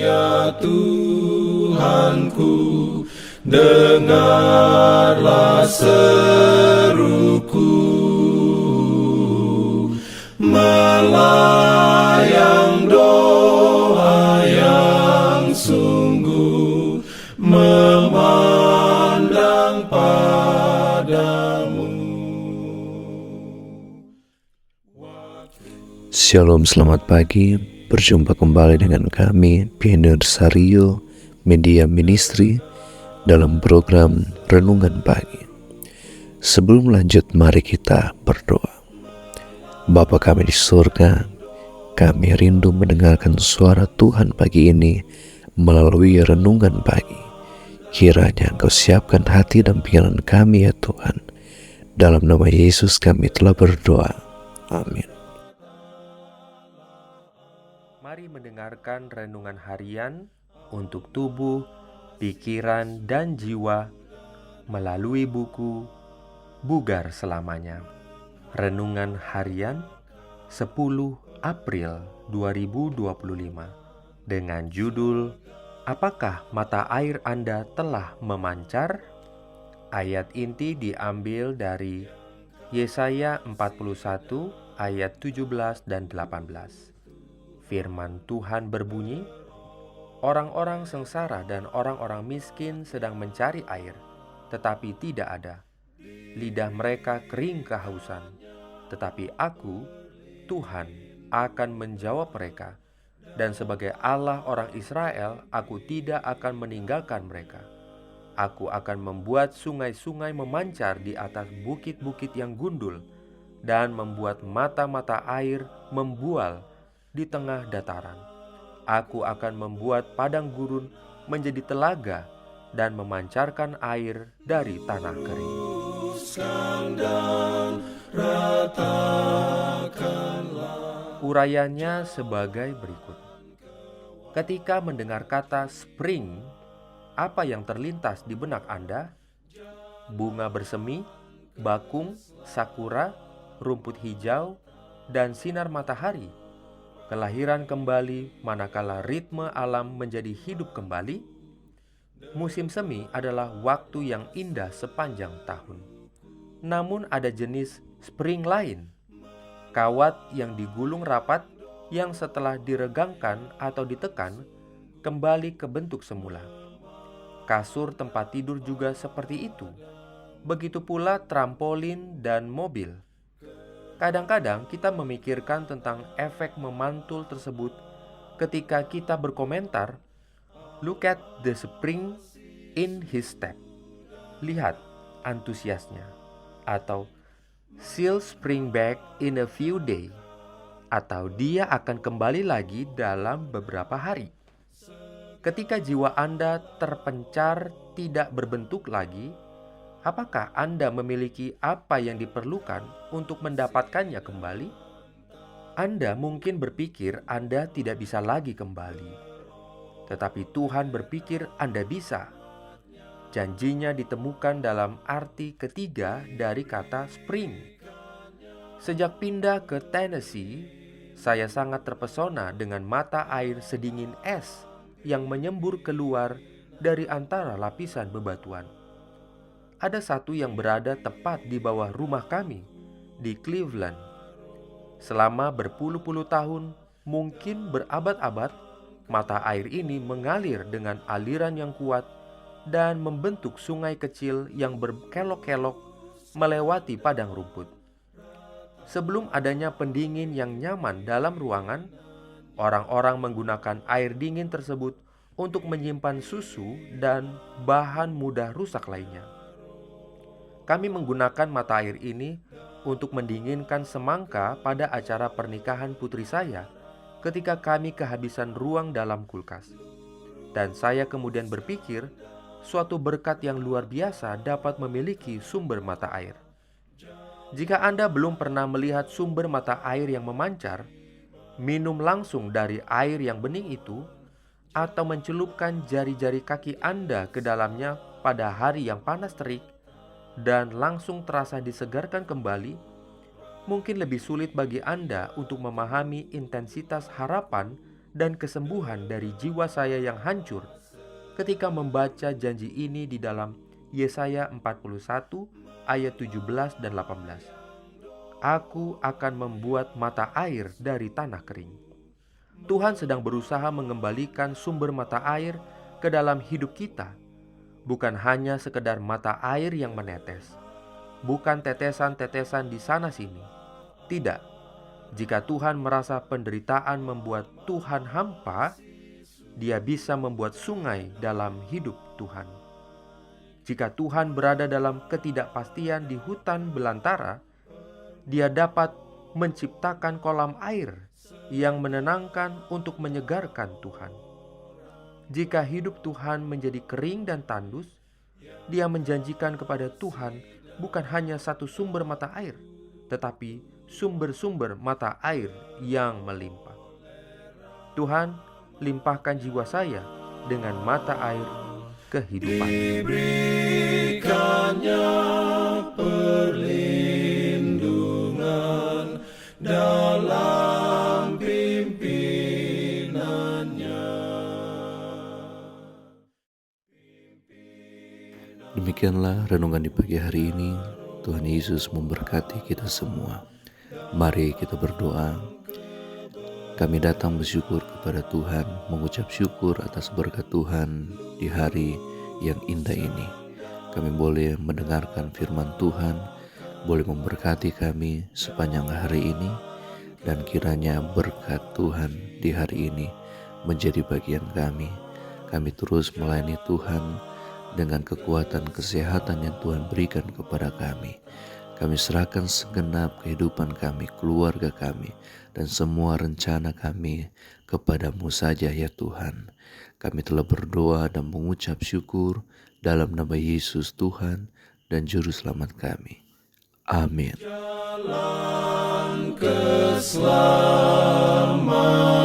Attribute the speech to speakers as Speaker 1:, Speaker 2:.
Speaker 1: ya Tuhanku, dengarlah seruku, melayang doa yang sungguh, memandang padamu.
Speaker 2: Shalom, selamat pagi. Berjumpa kembali dengan kami, Pioneer Sario Media Ministry, dalam program Renungan Pagi. Sebelum lanjut, mari kita berdoa. Bapa kami di surga, kami rindu mendengarkan suara Tuhan pagi ini melalui Renungan Pagi. Kiranya Engkau siapkan hati dan pikiran kami ya Tuhan. Dalam nama Yesus kami telah berdoa. Amin.
Speaker 3: Mari mendengarkan renungan harian untuk tubuh, pikiran, dan jiwa melalui buku Bugar Selamanya. Renungan harian 10 April 2025 dengan judul Apakah mata air Anda telah memancar? Ayat inti diambil dari Yesaya 41 ayat 17 dan 18. Firman Tuhan berbunyi, orang-orang sengsara dan orang-orang miskin sedang mencari air, tetapi tidak ada. Lidah mereka kering kehausan, tetapi Aku, Tuhan, akan menjawab mereka. Dan sebagai Allah orang Israel, Aku tidak akan meninggalkan mereka. Aku akan membuat sungai-sungai memancar di atas bukit-bukit yang gundul, dan membuat mata-mata air membual di tengah dataran. Aku akan membuat padang gurun menjadi telaga dan memancarkan air dari tanah kering. Urayanya sebagai berikut. Ketika mendengar kata spring, apa yang terlintas di benak Anda? Bunga bersemi, bakung, sakura, rumput hijau, dan sinar matahari. Kelahiran kembali manakala ritme alam menjadi hidup kembali. Musim semi adalah waktu yang indah sepanjang tahun. Namun ada jenis spring lain, kawat yang digulung rapat yang setelah diregangkan atau ditekan kembali ke bentuk semula. Kasur tempat tidur juga seperti itu. Begitu pula trampolin dan mobil. Kadang-kadang kita memikirkan tentang efek memantul tersebut ketika kita berkomentar, "Look at the spring in his step." Lihat antusiasnya. Atau, "She'll spring back in a few days." Atau, dia akan kembali lagi dalam beberapa hari. Ketika jiwa Anda terpencar tidak berbentuk lagi, apakah Anda memiliki apa yang diperlukan untuk mendapatkannya kembali? Anda mungkin berpikir Anda tidak bisa lagi kembali. Tetapi Tuhan berpikir Anda bisa. Janjinya ditemukan dalam arti ketiga dari kata spring. Sejak pindah ke Tennessee, saya sangat terpesona dengan mata air sedingin es yang menyembur keluar dari antara lapisan bebatuan. Ada satu yang berada tepat di bawah rumah kami, di Cleveland. Selama berpuluh-puluh tahun, mungkin berabad-abad, mata air ini mengalir dengan aliran yang kuat dan membentuk sungai kecil yang berkelok-kelok melewati padang rumput. Sebelum adanya pendingin yang nyaman dalam ruangan, orang-orang menggunakan air dingin tersebut untuk menyimpan susu dan bahan mudah rusak lainnya. Kami menggunakan mata air ini untuk mendinginkan semangka pada acara pernikahan putri saya ketika kami kehabisan ruang dalam kulkas. Dan saya kemudian berpikir, suatu berkat yang luar biasa dapat memiliki sumber mata air. Jika Anda belum pernah melihat sumber mata air yang memancar, minum langsung dari air yang bening itu, atau mencelupkan jari-jari kaki Anda ke dalamnya pada hari yang panas terik dan langsung terasa disegarkan kembali, mungkin lebih sulit bagi Anda untuk memahami intensitas harapan dan kesembuhan dari jiwa saya yang hancur ketika membaca janji ini di dalam Yesaya 41 ayat 17 dan 18. Aku akan membuat mata air dari tanah kering. Tuhan sedang berusaha mengembalikan sumber mata air ke dalam hidup kita, bukan hanya sekedar mata air yang menetes, bukan tetesan-tetesan di sana-sini. Tidak, jika Tuhan merasa penderitaan membuat Tuhan hampa, Dia bisa membuat sungai dalam hidup Tuhan. Jika Tuhan berada dalam ketidakpastian di hutan belantara, Dia dapat menciptakan kolam air yang menenangkan untuk menyegarkan Tuhan. Jika hidup Tuhan menjadi kering dan tandus, Dia menjanjikan kepada Tuhan bukan hanya satu sumber mata air, tetapi sumber-sumber mata air yang melimpah. Tuhan, limpahkan jiwa saya dengan mata air kehidupan.
Speaker 1: Diberikannya perlindungan dalam pimpinannya.
Speaker 2: Demikianlah renungan di pagi hari ini. Tuhan Yesus memberkati kita semua. Mari kita berdoa. Kami datang bersyukur kepada Tuhan, mengucap syukur atas berkat Tuhan di hari yang indah ini. Kami boleh mendengarkan firman Tuhan, boleh memberkati kami sepanjang hari ini, dan kiranya berkat Tuhan di hari ini menjadi bagian kami. Kami terus melayani Tuhan dengan kekuatan kesehatan yang Tuhan berikan kepada kami. Kami serahkan segenap kehidupan kami, keluarga kami, dan semua rencana kami kepadamu saja ya Tuhan. Kami telah berdoa dan mengucap syukur dalam nama Yesus Tuhan dan Juru Selamat kami. Amin.
Speaker 1: Jalan keselamatan.